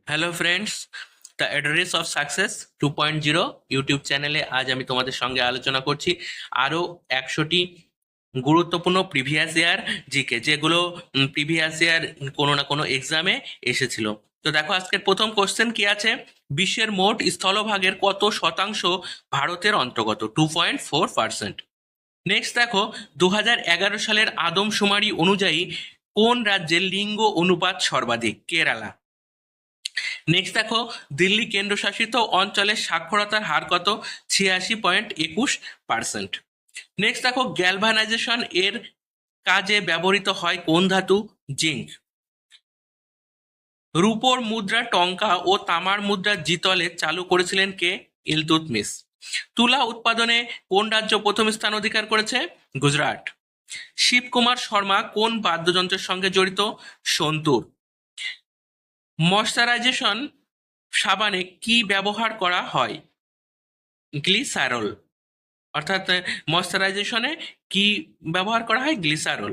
Hello friends, the address of success 2.0 YouTube চ্যানেলে আজ আমি তোমাদের সঙ্গে আলোচনা করছি আরও 100টি গুরুত্বপূর্ণ প্রিভিয়াস ইয়ার জিকে, যেগুলো প্রিভিয়াস ইয়ার কোনো না কোনো এক্সামে এসেছিল। তো দেখো, আজকের প্রথম কোশ্চেন কি আছে: বিশ্বের মোট স্থলভাগের কত শতাংশ ভারতের অন্তর্গত? 2.4%। নেক্সট দেখো, 2011 সালের আদমশুমারি অনুযায়ী কোন রাজ্যের লিঙ্গ অনুপাত সর্বাধিক? কেরালা। নেক্সট দেখো, দিল্লি কেন্দ্রশাসিত অঞ্চলের সাক্ষরতার হার কত? 86.21%। নেক্সট দেখো, গ্যালভানাইজেশন এর কাজে ব্যবহৃত হয় কোন ধাতু? জিঙ্ক। রূপোর মুদ্রা টঙ্কা ও তামার মুদ্রা জিতলে চালু করেছিলেন কে? ইলতুৎমিশ। তুলা উৎপাদনে কোন রাজ্য প্রথম স্থান অধিকার করেছে? গুজরাট। শিবকুমার শর্মা কোন বাদ্যযন্ত্রের সঙ্গে জড়িত? সন্তুর। ময়শ্চারাইজেশন সাবানে কি ব্যবহার করা হয়? গ্লিসারল। অর্থাৎ ময়শ্চারাইজেশনে কি ব্যবহার করা হয়? গ্লিসারল।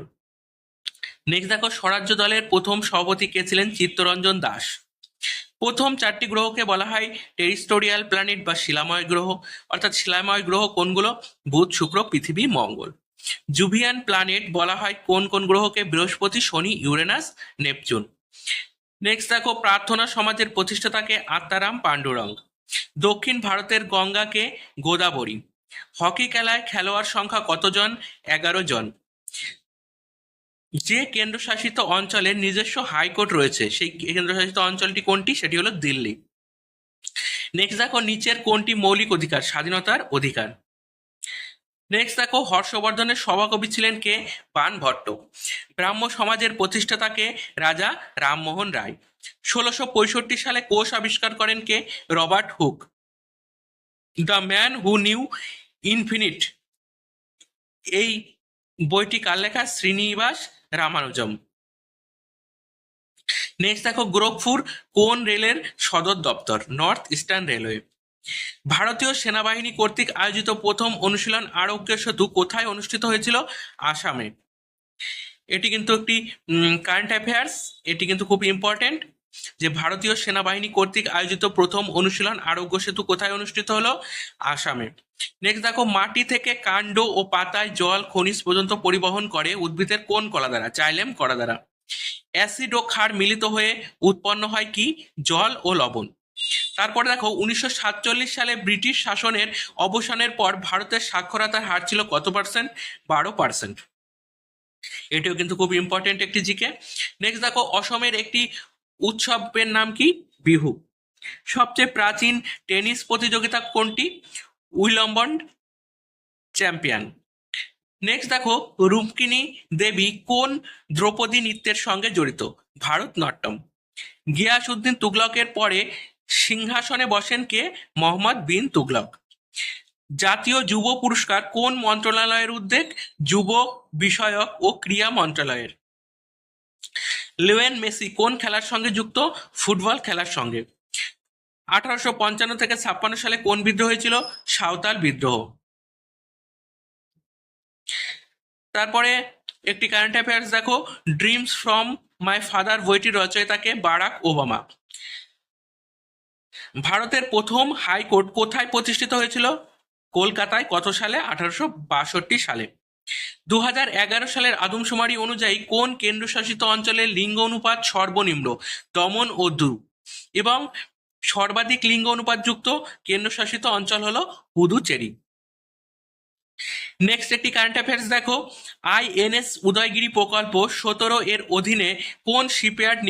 নেক্সট দেখো, স্বরাজ্য দলের প্রথম সভাপতি কে ছিলেন? চিত্তরঞ্জন দাস। প্রথম 4টি গ্রহকে বলা হয় টেরিস্টোরিয়াল প্ল্যানেট বা শিলাময় গ্রহ। অর্থাৎ শিলাময় গ্রহ কোনগুলো? বুধ, শুক্র, পৃথিবী, মঙ্গল। জুভিয়ান প্ল্যানেট বলা হয় কোন কোন গ্রহকে? বৃহস্পতি, শনি, ইউরেনাস, নেপচুন। নেক্সট দেখো, প্রার্থনা সমাজের প্রতিষ্ঠাতাকে? আত্মারাম পাণ্ডুরঙ্গ। দক্ষিণ ভারতের গঙ্গাকে? গোদাবরী। হকি খেলায় খেলোয়াড় সংখ্যা কতজন? 11 জন। যে কেন্দ্রশাসিত অঞ্চলের নিজস্ব হাইকোর্ট রয়েছে সেই কেন্দ্রশাসিত অঞ্চলটি কোনটি? সেটি হলো দিল্লি। নেক্সট দেখো, নিচের কোনটি মৌলিক অধিকার? স্বাধীনতার অধিকার। নেক্সট দেখো, হর্ষবর্ধনের সভাকবি ছিলেন কে? বাণভট্ট। ব্রাহ্ম সমাজের প্রতিষ্ঠাতাকে? রাজা রামমোহন রায়। 1665 সালে কোষ আবিষ্কার করেন কে? Robert Hooke. The man who knew infinite এই বইটি কার লেখা? শ্রীনিবাস রামানুজম। নেক্সট দেখো, গোরখপুর কোন রেলের সদর দপ্তর? North eastern railway. ভারতীয় সেনাবাহিনী কর্তৃক আয়োজিত প্রথম অনুশীলন আরোগ্য সেতু কোথায় অনুষ্ঠিত হয়েছিল? আসামে। এটি কিন্তু একটি কারেন্ট অ্যাফেয়ার্স, এটি কিন্তু খুব ইম্পর্টেন্ট, যে ভারতীয় সেনাবাহিনী কর্তৃক আয়োজিত প্রথম অনুশীলন আরোগ্য সেতু কোথায় অনুষ্ঠিত হলো? আসামে। নেক্সট দেখো, মাটি থেকে কাণ্ড ও পাতায় জল খনিজ পর্যন্ত পরিবহন করে উদ্ভিদের কোন কলা দ্বারা? জাইলেম কলা দ্বারা। অ্যাসিড ও ক্ষার মিলিত হয়ে উৎপন্ন হয় কি? জল ও লবণ। তারপরে দেখো, 1947 সালে ব্রিটিশ শাসনের অবসানের পর ভারতের সাক্ষরতার হার ছিল কত পার্সেন্ট? 12%। এটিও কিন্তু খুব ইম্পর্টেন্ট একটি জিকে। নেক্সট দেখো, অসমের একটি উৎসবের নাম কি? বিহু। সবচেয়ে প্রাচীন টেনিস প্রতিযোগিতা কোনটি? উইলম্বন চ্যাম্পিয়ন। নেক্সট দেখো, রুক্মিণী দেবী কোন দ্রৌপদী নৃত্যের সঙ্গে জড়িত? ভারতনাট্যম। গিয়াসউদ্দিন তুগলকের পরে সিংহাসনে বসেন কে? মোহাম্মদ বিন তুগলক। জাতীয় যুব পুরস্কার কোন মন্ত্রণালয়ের উদ্যোগ? যুব বিষয়ক ও ক্রীড়া মন্ত্রণালয়ের। লিওনেল মেসি কোন খেলার সঙ্গে যুক্ত? ফুটবল খেলার সঙ্গে। 1855 থেকে 56 সালে কোন বিদ্রোহ হয়েছিল? সাঁওতাল বিদ্রোহ। তারপরে একটি কারেন্ট অ্যাফেয়ার্স দেখো, ড্রিমস ফ্রম মাই ফাদার বইটির রচয়িতাকে? Barack Obama. ভারতের প্রথম হাইকোর্ট কোথায় প্রতিষ্ঠিত হয়েছিল? কলকাতায়। কত সালে? 1862 সালে। 2011 সালের আদমশুমারি অনুযায়ী কোন কেন্দ্রশাসিত অঞ্চলের লিঙ্গ অনুপাত সর্বনিম্ন? দমন ও দিউ। এবং সর্বাধিক লিঙ্গ অনুপাতযুক্ত কেন্দ্রশাসিত অঞ্চল হলো পুদুচেরি। নেক্সট একটি কারেন্ট অ্যাফেয়ার্স দেখো, আইএনএস উদয়গিরি প্রকল্প 17 এর অধীনে কোন শিপইয়ার্ড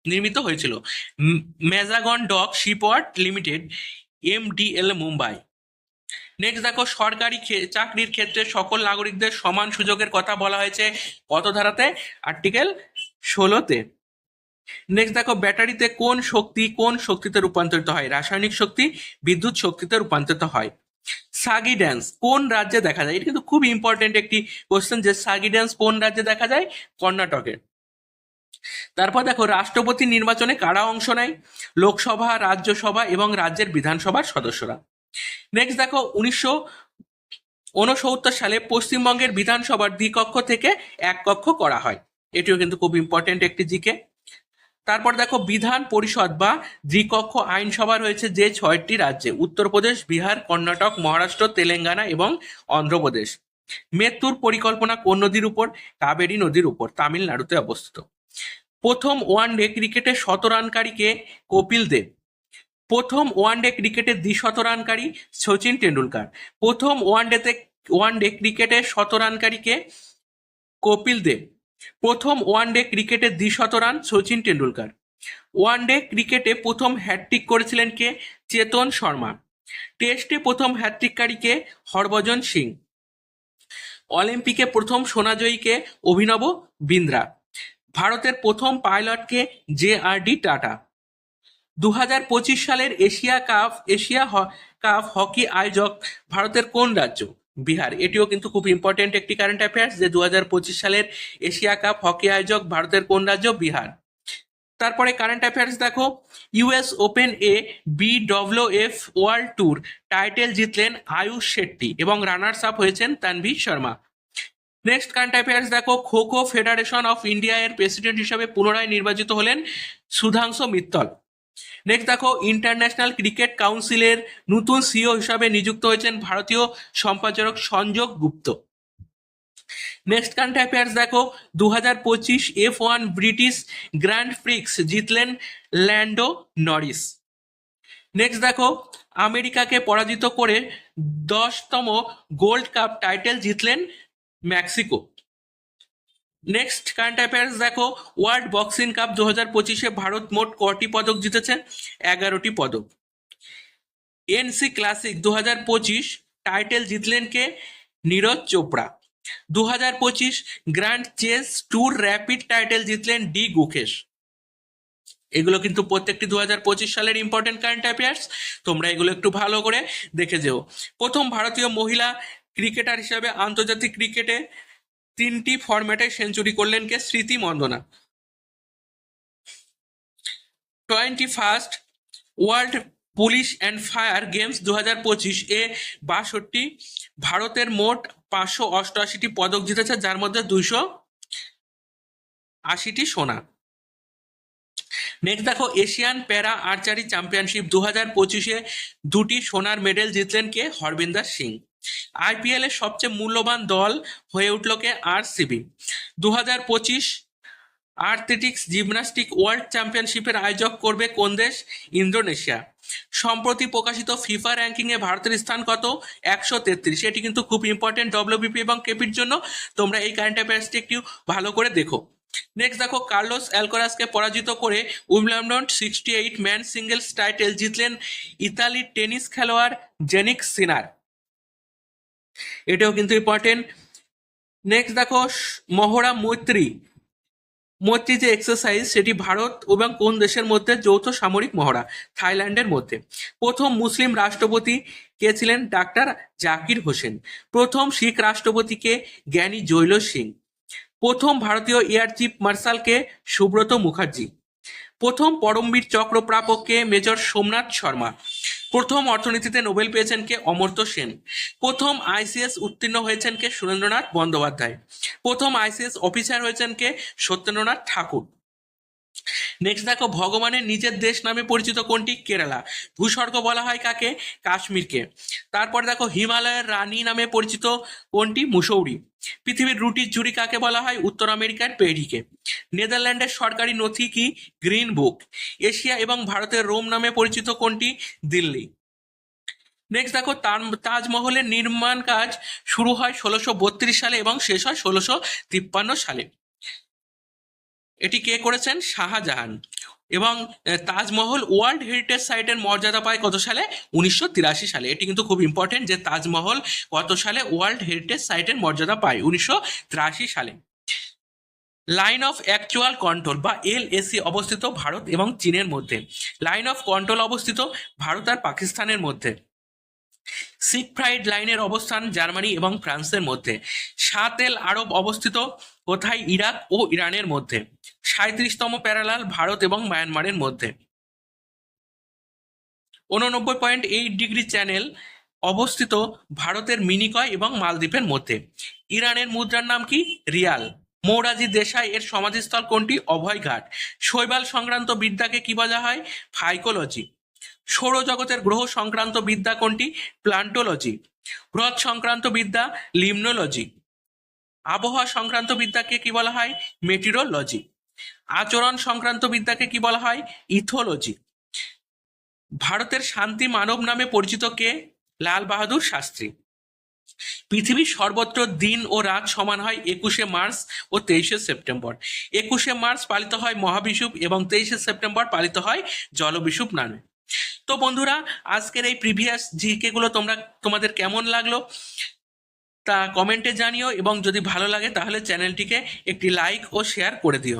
নির্মিত হয়েছিল? Mazagon dock shipyard limited, MDL, Mumbai. Next দেখো, সরকারি চাকরির ক্ষেত্রে সকল নাগরিকদের সমান সুযোগের কথা বলা হয়েছে কত ধারাতে? আর্টিকেল 16-তে। নেক্সট দেখো, ব্যাটারিতে কোন শক্তিতে রূপান্তরিত হয়? রাসায়নিক শক্তি বিদ্যুৎ শক্তিতে রূপান্তরিত হয়। সাগি ড্যান্স কোন রাজ্যে দেখা যায়? এটা কিন্তু খুব ইম্পর্টেন্ট একটি কোশ্চেন, যে সাগি ড্যান্স কোন রাজ্যে দেখা যায়? কর্ণাটকে। তারপর দেখো, রাষ্ট্রপতি নির্বাচনে কারা অংশ নেয়? লোকসভা, রাজ্যসভা এবং রাজ্যের বিধানসভার সদস্যরা। নেক্সট দেখো, 1969 সালে পশ্চিমবঙ্গের বিধানসভার দ্বিকক্ষ থেকে এক কক্ষ করা হয়। এটিও কিন্তু খুব ইম্পর্টেন্ট একটি জিকে। তারপর দেখো বিধান পরিষদ বা দ্বিকক্ষ আইনসভা রয়েছে যে 6টি রাজ্যে: উত্তরপ্রদেশ, বিহার, কর্ণাটক, মহারাষ্ট্র, তেলেঙ্গানা এবং অন্ধ্রপ্রদেশ। মেত্তুর পরিকল্পনা কোন নদীর উপর? কাবেরী নদীর উপর, তামিলনাড়ুতে অবস্থিত। প্রথম ওয়ানডে ক্রিকেটে শতরানকারী কে? কপিল দেব। প্রথম ওয়ানডে ক্রিকেটে দ্বিশতরানকারী সচিন টেন্ডুলকার। প্রথম ওয়ানডে ক্রিকেটে শতরানকারী কে? কপিল দেব। প্রথম ওয়ানডে ক্রিকেটে দ্বিশতরান সচিন টেন্ডুলকার। ওয়ানডে ক্রিকেটে প্রথম হ্যাটট্রিক করেছিলেন কে? চেতন শর্মা। টেস্টে প্রথম হ্যাটট্রিককারী কে? হরভজন সিং। অলিম্পিকে প্রথম সোনাজয়ী কে? অভিনব বিন্দ্রা। ভারতের প্রথম পাইলট কে? JRD tata. 2025 সালের এশিয়া কাপ হকি আয়োজক ভারতের কোন রাজ্য? বিহার। এটিও কিন্তু খুব ইম্পর্টেন্ট একটি কারেন্ট অ্যাফেয়ার্স যে 2025 সালের এশিয়া কাপ হকি আয়োজক ভারতের কোন রাজ্য? বিহার। তারপরে কারেন্ট অ্যাফেয়ার্স দেখো, US open BWF world tour title জিতলেন আয়ুষ শেট্টি এবং রানার্স আপ হয়েছেন Tanvi Sharma. Next current affairs দেখো, kho kho federation of India এর প্রেসিডেন্ট হিসাবে পুনরায় নির্বাচিত হলেন সুধাংশু মিত্তল। নেক্সট দেখো, ইন্টারন্যাশনাল ক্রিকেট কাউন্সিলের নতুন সিইও হিসাবে নিযুক্ত হয়েছেন ভারতীয় সম্পাদক সঞ্জয় গুপ্ত। নেক্সট কারেন্ট অ্যাফেয়ার্স দেখো, 2025 F1 ব্রিটিশ গ্র্যান্ড প্রিক্স জিতলেন ল্যান্ডো নরিস। নেক্সট দেখো, আমেরিকাকে পরাজিত করে 10তম গোল্ড কাপ টাইটেল জিতলেন মেক্সিকো। নেক্সট কারেন্ট অ্যাফেয়ার্স দেখো, ওয়ার্ল্ড বক্সিং কাপ 2025 ভারত মোট কটি পদক জিতেছে? 11টি পদক। NC ক্লাসিক 2025 টাইটেল জিতলেন কে? Neeraj Chopra. 2025 grand chess tour rapid title জিতলেন ডি গুকেশ। এগুলো কিন্তু প্রত্যেকটি 2025 সালের ইম্পর্টেন্ট কারেন্ট অ্যাফেয়ার্স, তোমরা এগুলো একটু ভালো করে দেখে যেও। প্রথম ভারতীয় মহিলা ক্রিকেটার হিসাবে আন্তর্জাতিক ক্রিকেটে 3টি ফরম্যাটে সেঞ্চুরি করলেন কে? স্মৃতি Mandanna. 21st world police and fire games 2025 এ 62 ভারতের মোট 588টি পদক জিতেছে, যার মধ্যে 280টি সোনা। নেক্সট দেখো, এশিয়ান প্যারা আর্চারি চ্যাম্পিয়নশিপ 2025 2টি সোনার মেডেল জিতলেন কে? হরবিন্দর সিং। IPL এর সবচেয়ে মূল্যবান দল হয়ে উঠল কে? RCB। 2025 অ্যাথলেটিক্স জিমন্যাস্টিক ওয়ার্ল্ড চ্যাম্পিয়নশিপের আয়োজক করবে কোন দেশ? ইন্দোনেশিয়া। সম্প্রতি প্রকাশিত ফিফা র্যাঙ্কিংয়ে ভারতের স্থান কত? 133। এটি কিন্তু খুব ইম্পর্টেন্ট WBP এবং কেপির জন্য, তোমরা এই কারেন্ট অ্যাফেয়ার্সটি একটু ভালো করে দেখো। নেক্সট দেখো, কার্লোস অ্যালকোরাসকে পরাজিত করে উইম্বলডন 68 ম্যান সিঙ্গেলস টাইটেল জিতলেন ইতালির টেনিস খেলোয়াড় জেনিক সিনার। এটাও কিন্তু ইম্পর্টেন্ট। নেক্সট দেখো, মহড়া মৈত্রী যে এক্সারসাইজ সেটি ভারত এবং কোন দেশের মধ্যে যৌথ সামরিক মহড়া? থাইল্যান্ডের মধ্যে। প্রথম মুসলিম রাষ্ট্রপতি কে ছিলেন? ডাক্তার জাকির হোসেন। প্রথম শিখ রাষ্ট্রপতি কে? জ্ঞানী জৈল সিং। প্রথম ভারতীয় এয়ার চিফ মার্শাল কে? সুব্রত মুখার্জি। প্রথম পরমবীর চক্র প্রাপক কে? মেজর সোমনাথ শর্মা। প্রথম অর্থনীতিতে নোবেল পেয়েছেন কে? অমর্ত্য সেন। প্রথম ICS উত্তীর্ণ হয়েছেন কে? সুরেন্দ্রনাথ বন্দ্যোপাধ্যায়। প্রথম ICS অফিসার হয়েছেন কে? সত্যেন্দ্রনাথ ঠাকুর। নেক্সট দেখো, ভগবানের নিজের দেশ নামে পরিচিত কোনটি? কেরালা। ভূস্বর্গ বলা হয় কাকে? কাশ্মীরকে। তারপর দেখো, হিমালয়ের রানী নামে পরিচিত কোনটি? মুসৌরি। পৃথিবীর রুটির ঝুড়ি কাকে বলা হয়? উত্তর আমেরিকার পেরিকে। নেদারল্যান্ডের সরকারি নথি কি? গ্রিন বুক। এশিয়া এবং ভারতের রোম নামে পরিচিত কোনটি? দিল্লি। নেক্সট দেখো, তাজমহলের নির্মাণ কাজ শুরু হয় 1632 সালে এবং শেষ হয় 1653 সালে। এটি কে করেছেন? শাহজাহান। এবং তাজমহল ওয়ার্ল্ড হেরিটেজ সাইটের মর্যাদা পায় কত সালে? 1983 সালে। এটি কিন্তু খুব ইম্পর্টেন্ট যে তাজমহল কত সালে ওয়ার্ল্ড হেরিটেজ সাইটের মর্যাদা পায়? 1983 সালে। লাইন অফ অ্যাকচুয়াল কন্ট্রোল বা LAC অবস্থিত ভারত এবং চীনের মধ্যে। লাইন অফ কন্ট্রোল অবস্থিত ভারত আর পাকিস্তানের মধ্যে। সিগফ্রাইড লাইনের অবস্থান জার্মানি এবং ফ্রান্সের মধ্যে। সাত-এল আরব অবস্থিত কোথায়? ইরাক ও ইরানের মধ্যে। 37তম প্যারালাল ভারত এবং মায়ানমারের মধ্যে। 89.8 ডিগ্রি চ্যানেল অবস্থিত ভারতের মিনিকয় এবং মালদ্বীপের মধ্যে। ইরানের মুদ্রার নাম কি? রিয়াল। মৌরাজি দেশাই এর সমাধিস্থল কোনটি? অভয়ঘাট। শৈবাল সংক্রান্ত বিদ্যাকে কি বলা হয়? ফাইকোলজি। সৌরজগতের গ্রহ সংক্রান্ত বিদ্যা কোনটি? প্লান্টোলজি। হ্রদ সংক্রান্ত বিদ্যা লিমনোলজি। আবহাওয়া সংক্রান্ত বিদ্যাকে কি বলা হয়? মেটিরোলজি। আচরণ সংক্রান্ত বিদ্যাকে কি বলা হয়? ইথোলজি। ভারতের শান্তি মানব নামে পরিচিত কে? লাল বাহাদুর শাস্ত্রী। পৃথিবীর সর্বত্র দিন ও রাত সমান হয় 21শে মার্চ ও 23শে সেপ্টেম্বর। 21শে মার্চ পালিত হয় মহাবিষুব এবং 23শে সেপ্টেম্বর পালিত হয় জলবিষুব নামে। তো বন্ধুরা, আজকের এই প্রিভিয়াস জিকে গুলো তোমাদের কেমন লাগলো তা কমেন্টে জানিও, এবং যদি ভালো লাগে তাহলে চ্যানেলটিকে একটি লাইক ও শেয়ার করে দিও।